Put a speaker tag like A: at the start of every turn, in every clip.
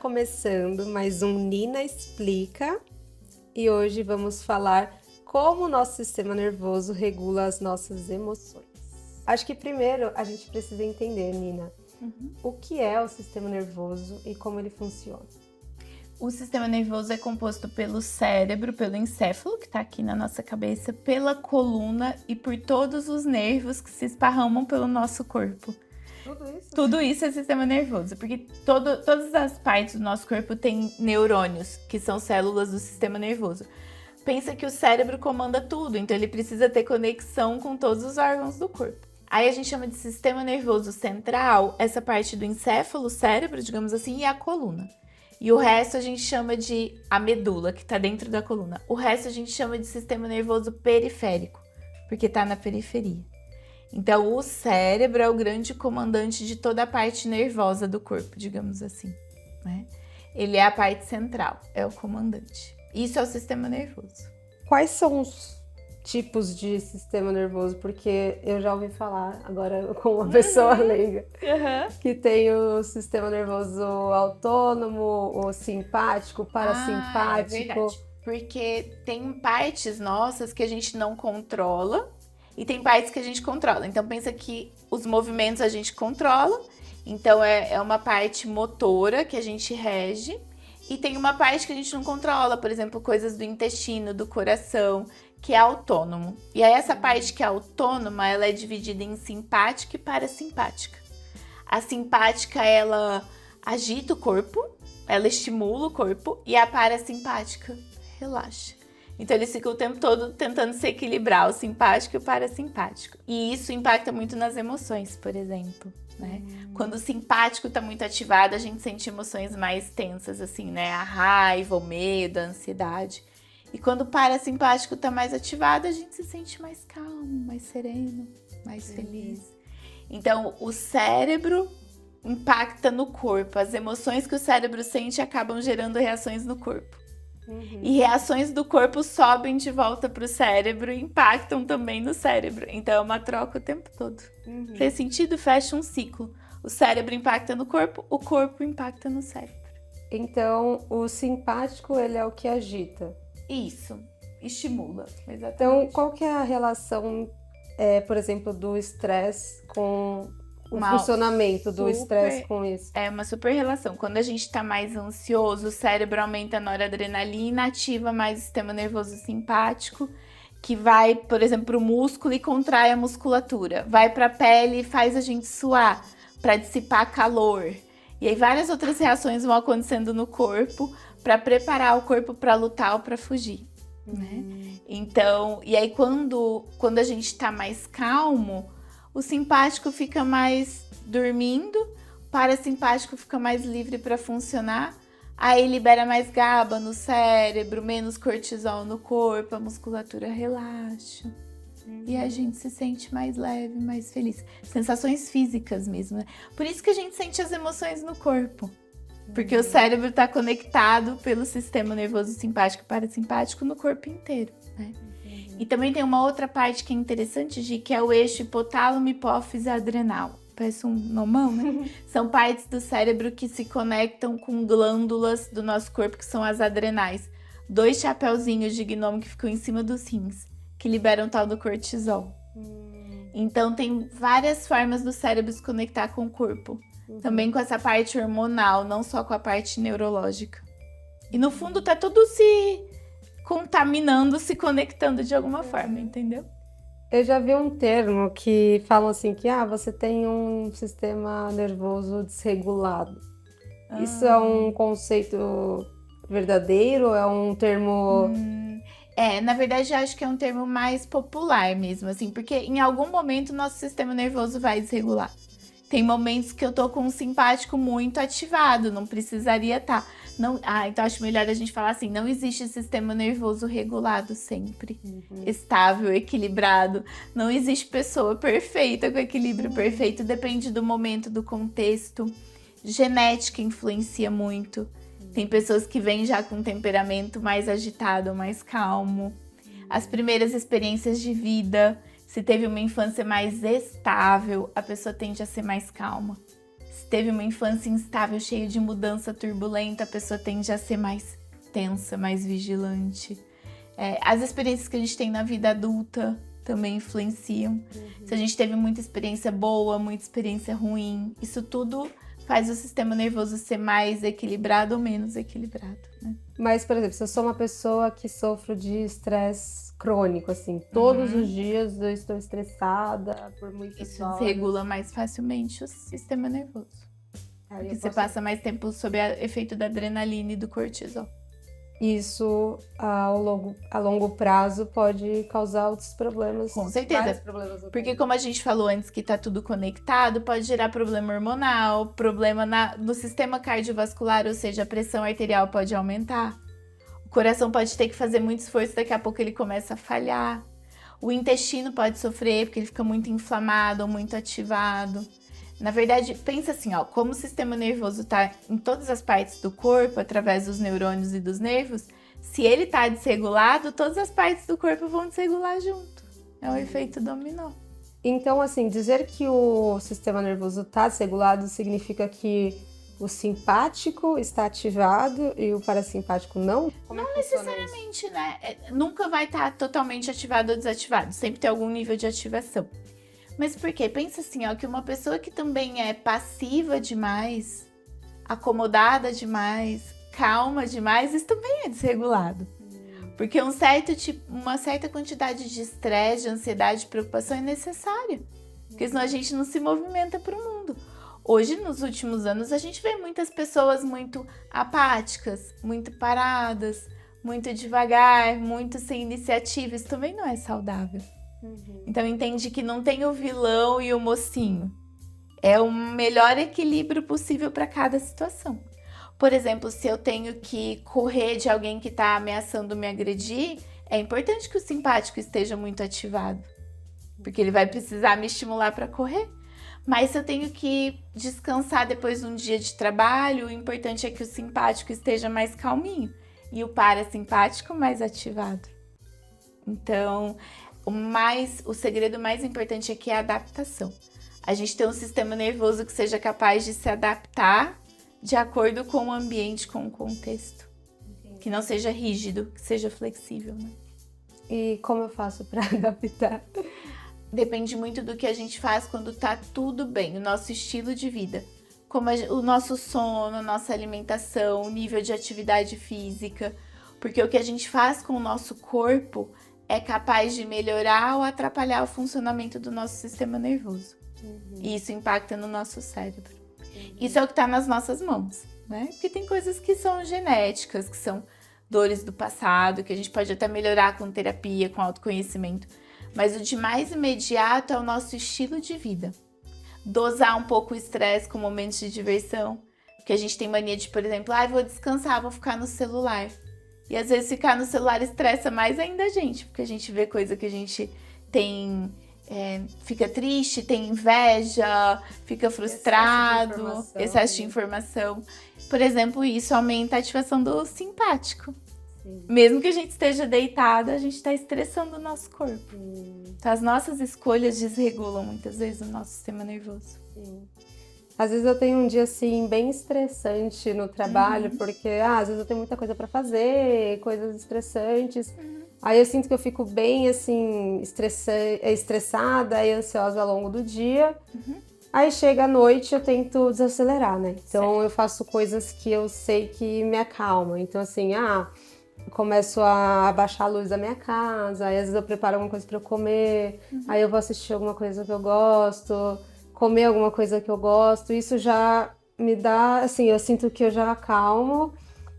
A: começando mais um Nina Explica e hoje vamos falar como o nosso sistema nervoso regula as nossas emoções. Acho que primeiro a gente precisa entender, Nina, o que é o sistema nervoso e como ele funciona.
B: O sistema nervoso é composto pelo cérebro, pelo encéfalo, que está aqui na nossa cabeça, pela coluna e por todos os nervos que se esparramam pelo nosso corpo. Tudo isso é sistema nervoso, porque todas as partes do nosso corpo têm neurônios, que são células do sistema nervoso. Pensa que o cérebro comanda tudo, então ele precisa ter conexão com todos os órgãos do corpo. Aí a gente chama de sistema nervoso central, essa parte do encéfalo, cérebro, digamos assim, e a coluna. E o resto a gente chama de a medula, que está dentro da coluna. O resto a gente chama de sistema nervoso periférico, porque está na periferia. Então, o cérebro é o grande comandante de toda a parte nervosa do corpo, digamos assim, né? Ele é a parte central, é o comandante. Isso é o sistema nervoso.
A: Quais são os tipos de sistema nervoso? Porque eu já ouvi falar, agora com uma pessoa leiga, que tem o sistema nervoso autônomo, o simpático, o parasimpático.
B: É verdade. Porque tem partes nossas que a gente não controla, e tem partes que a gente controla. Então, pensa que os movimentos a gente controla. Então, é uma parte motora que a gente rege. E tem uma parte que a gente não controla. Por exemplo, coisas do intestino, do coração, que é autônomo. E aí, essa parte que é autônoma, ela é dividida em simpática e parasimpática. A simpática, ela agita o corpo, ela estimula o corpo. E a parasimpática relaxa. Então, eles ficam o tempo todo tentando se equilibrar, o simpático e o parasimpático. E isso impacta muito nas emoções, por exemplo, né? Quando o simpático está muito ativado, a gente sente emoções mais tensas, assim, né? A raiva, o medo, a ansiedade. E quando o parasimpático está mais ativado, a gente se sente mais calmo, mais sereno, mais feliz. Então, o cérebro impacta no corpo. As emoções que o cérebro sente acabam gerando reações no corpo. E reações do corpo sobem de volta para o cérebro e impactam também no cérebro. Então é uma troca o tempo todo. Fez sentido? Fecha um ciclo. O cérebro impacta no corpo, o corpo impacta no cérebro.
A: Então o simpático ele é o que agita.
B: Isso, estimula. Exatamente.
A: Então qual que é a relação, por exemplo, do estresse com o funcionamento do estresse com isso?
B: É uma super relação. Quando a gente tá mais ansioso, o cérebro aumenta a noradrenalina, ativa mais o sistema nervoso simpático, que vai, por exemplo, pro músculo e contrai a musculatura. Vai pra pele e faz a gente suar, para dissipar calor. E aí várias outras reações vão acontecendo no corpo para preparar o corpo para lutar ou para fugir, né? Então, e aí quando a gente tá mais calmo, o simpático fica mais dormindo, o parasimpático fica mais livre para funcionar, aí libera mais GABA no cérebro, menos cortisol no corpo, a musculatura relaxa. E a gente se sente mais leve, mais feliz. Sensações físicas mesmo, né? Por isso que a gente sente as emoções no corpo. Porque o cérebro está conectado pelo sistema nervoso simpático e parasimpático no corpo inteiro, né? E também tem uma outra parte que é interessante, Gi, que é o eixo hipotálamo, hipófise adrenal. Parece um nomão, né? São partes do cérebro que se conectam com glândulas do nosso corpo, que são as adrenais. 2 chapeuzinhos de gnomo que ficam em cima dos rins, que liberam tal do cortisol. Então tem várias formas do cérebro se conectar com o corpo. Também com essa parte hormonal, não só com a parte neurológica. E no fundo tá tudo se contaminando, se conectando de alguma forma, entendeu?
A: Eu já vi um termo que falam assim que você tem um sistema nervoso desregulado. Isso é um conceito verdadeiro? É um termo...
B: Na verdade eu acho que é um termo mais popular mesmo, assim, porque em algum momento o nosso sistema nervoso vai desregular. Tem momentos que eu tô com um simpático muito ativado, não precisaria estar. Então acho melhor a gente falar assim, não existe sistema nervoso regulado sempre, estável, equilibrado. Não existe pessoa perfeita com equilíbrio perfeito, depende do momento, do contexto. Genética influencia muito. Tem pessoas que vêm já com um temperamento mais agitado, mais calmo. As primeiras experiências de vida, se teve uma infância mais estável, a pessoa tende a ser mais calma. Se teve uma infância instável, cheia de mudança turbulenta, a pessoa tende a ser mais tensa, mais vigilante. As experiências que a gente tem na vida adulta também influenciam. Se a gente teve muita experiência boa, muita experiência ruim, isso tudo faz o sistema nervoso ser mais equilibrado ou menos equilibrado, né?
A: Mas, por exemplo, se eu sou uma pessoa que sofro de estresse crônico, assim, todos os dias eu estou estressada por muitas
B: Isso
A: horas.
B: desregula mais facilmente o sistema nervoso.
A: Aí
B: Porque
A: eu
B: você passa mais tempo sob o efeito da adrenalina e do cortisol.
A: Isso, a longo prazo, pode causar outros problemas.
B: Com certeza.
A: Vários problemas.
B: Porque como a gente falou antes que tá tudo conectado, pode gerar problema hormonal, problema no sistema cardiovascular, ou seja, a pressão arterial pode aumentar. O coração pode ter que fazer muito esforço, daqui a pouco ele começa a falhar. O intestino pode sofrer, porque ele fica muito inflamado ou muito ativado. Na verdade, pensa assim, ó, como o sistema nervoso tá em todas as partes do corpo, através dos neurônios e dos nervos, se ele tá desregulado, todas as partes do corpo vão desregular junto. É o efeito dominó.
A: Então, assim, dizer que o sistema nervoso está desregulado significa que o simpático está ativado e o parasimpático não? Como
B: Não
A: é que funciona isso?
B: necessariamente, né? Nunca vai estar totalmente ativado ou desativado. Sempre tem algum nível de ativação. Mas por quê? Pensa assim, ó, que uma pessoa que também é passiva demais, acomodada demais, calma demais, isso também é desregulado. Porque uma certa quantidade de estresse, de ansiedade, de preocupação é necessária. Porque senão a gente não se movimenta para o mundo. Hoje, nos últimos anos, a gente vê muitas pessoas muito apáticas, muito paradas, muito devagar, muito sem iniciativa. Isso também não é saudável. Então entende que não tem o vilão e o mocinho. É o melhor equilíbrio possível para cada situação. Por exemplo, se eu tenho que correr de alguém que está ameaçando me agredir, é importante que o simpático esteja muito ativado, porque ele vai precisar me estimular para correr. Mas se eu tenho que descansar depois de um dia de trabalho, o importante é que o simpático esteja mais calminho e o parasimpático mais ativado. Então, o segredo mais importante aqui é a adaptação. A gente tem um sistema nervoso que seja capaz de se adaptar de acordo com o ambiente, com o contexto. Entendi. Que não seja rígido, que seja flexível, né?
A: E como eu faço para adaptar?
B: Depende muito do que a gente faz quando tá tudo bem, o nosso estilo de vida. Como o nosso sono, a nossa alimentação, o nível de atividade física. Porque o que a gente faz com o nosso corpo é capaz de melhorar ou atrapalhar o funcionamento do nosso sistema nervoso. E isso impacta no nosso cérebro. Isso é o que está nas nossas mãos, né? Porque tem coisas que são genéticas, que são dores do passado, que a gente pode até melhorar com terapia, com autoconhecimento. Mas o de mais imediato é o nosso estilo de vida. Dosar um pouco o estresse com momentos de diversão. Porque a gente tem mania de, por exemplo, vou descansar, vou ficar no celular. E às vezes ficar no celular estressa mais ainda a gente, porque a gente vê coisa que a gente tem, fica triste, tem inveja, fica frustrado, excesso de informação. Por exemplo, isso aumenta a ativação do simpático. Sim. Mesmo que a gente esteja deitada, a gente está estressando o nosso corpo. Então as nossas escolhas desregulam muitas vezes o nosso sistema nervoso.
A: Sim. Às vezes eu tenho um dia, assim, bem estressante no trabalho, porque, às vezes eu tenho muita coisa pra fazer, coisas estressantes. Aí eu sinto que eu fico bem, assim, estressada e ansiosa ao longo do dia. Aí chega a noite, eu tento desacelerar, né? Então eu faço coisas que eu sei que me acalmam. Então, assim, eu começo a abaixar a luz da minha casa, aí às vezes eu preparo alguma coisa pra eu comer, aí eu vou assistir alguma coisa que eu gosto, comer alguma coisa que eu gosto, isso já me dá, assim, eu sinto que eu já acalmo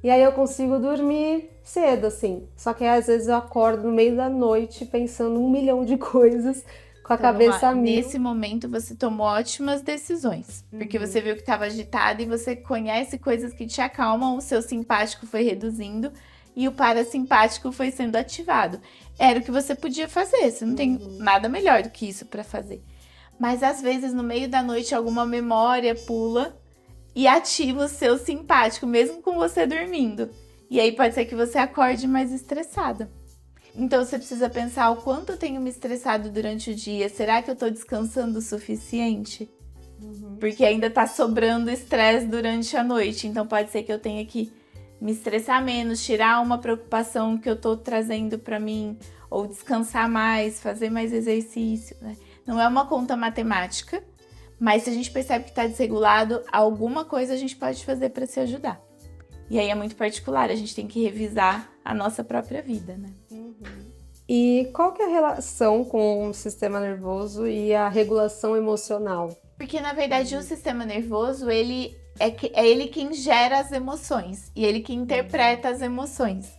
A: e aí eu consigo dormir cedo, assim. Só que às vezes eu acordo no meio da noite pensando 1 milhão de coisas com a cabeça a mil.
B: Nesse momento você tomou ótimas decisões, porque você viu que estava agitada e você conhece coisas que te acalmam, o seu simpático foi reduzindo e o parasimpático foi sendo ativado. Era o que você podia fazer, você não tem nada melhor do que isso para fazer. Mas às vezes no meio da noite alguma memória pula e ativa o seu simpático, mesmo com você dormindo. E aí pode ser que você acorde mais estressada. Então você precisa pensar o quanto eu tenho me estressado durante o dia. Será que eu estou descansando o suficiente? Porque ainda tá sobrando estresse durante a noite. Então pode ser que eu tenha que me estressar menos, tirar uma preocupação que eu tô trazendo pra mim, ou descansar mais, fazer mais exercício, né? Não é uma conta matemática, mas se a gente percebe que tá desregulado, alguma coisa a gente pode fazer pra se ajudar. E aí é muito particular, a gente tem que revisar a nossa própria vida, né?
A: E qual que é a relação com o sistema nervoso e a regulação emocional?
B: Porque, na verdade, o sistema nervoso, ele é ele quem gera as emoções e ele que interpreta as emoções.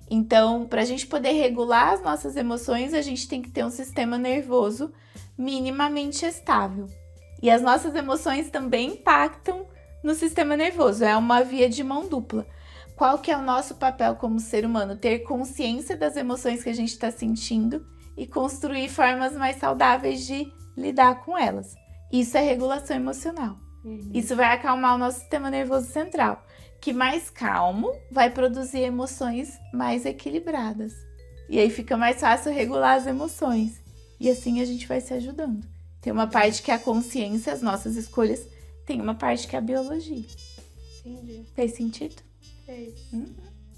B: Então, para a gente poder regular as nossas emoções, a gente tem que ter um sistema nervoso minimamente estável. E as nossas emoções também impactam no sistema nervoso. É uma via de mão dupla. Qual que é o nosso papel como ser humano? Ter consciência das emoções que a gente está sentindo e construir formas mais saudáveis de lidar com elas. Isso é regulação emocional. Isso vai acalmar o nosso sistema nervoso central, que mais calmo vai produzir emoções mais equilibradas. E aí fica mais fácil regular as emoções. E assim a gente vai se ajudando. Tem uma parte que é a consciência, as nossas escolhas. Tem uma parte que é a biologia.
A: Entendi.
B: Fez sentido?
A: Fez.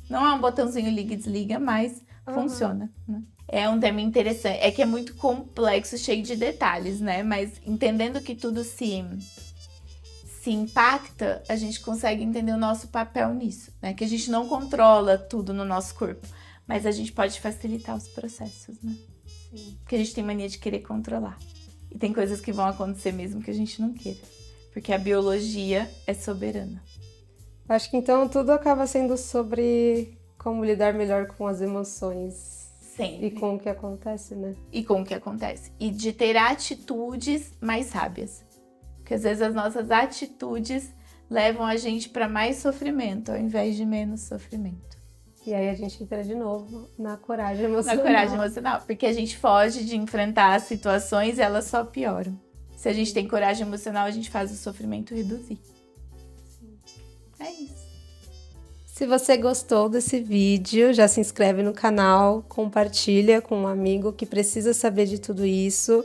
B: Não é um botãozinho liga e desliga, mas funciona, né? É um tema interessante. É que é muito complexo, cheio de detalhes, né? Mas entendendo que tudo se impacta, a gente consegue entender o nosso papel nisso, né? Que a gente não controla tudo no nosso corpo, mas a gente pode facilitar os processos, né?
A: Sim.
B: Porque a gente tem mania de querer controlar. E tem coisas que vão acontecer mesmo que a gente não queira. Porque a biologia é soberana.
A: Acho que então tudo acaba sendo sobre como lidar melhor com as emoções.
B: Sempre.
A: E com o que acontece, né?
B: E com o que acontece. E de ter atitudes mais sábias. Porque às vezes as nossas atitudes levam a gente para mais sofrimento, ao invés de menos sofrimento.
A: E aí a gente entra de novo na coragem emocional.
B: Na coragem emocional. Porque a gente foge de enfrentar as situações e elas só pioram. Se a gente tem coragem emocional, a gente faz o sofrimento reduzir. É isso.
A: Se você gostou desse vídeo, já se inscreve no canal, compartilha com um amigo que precisa saber de tudo isso,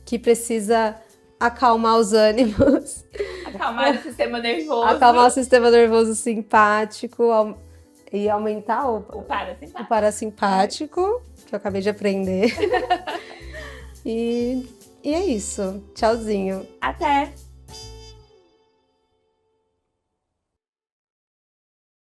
A: que precisa acalmar os ânimos.
B: Acalmar o sistema nervoso.
A: Acalmar o sistema nervoso simpático e aumentar o parasimpático, que eu acabei de aprender. E é isso. Tchauzinho.
B: Até!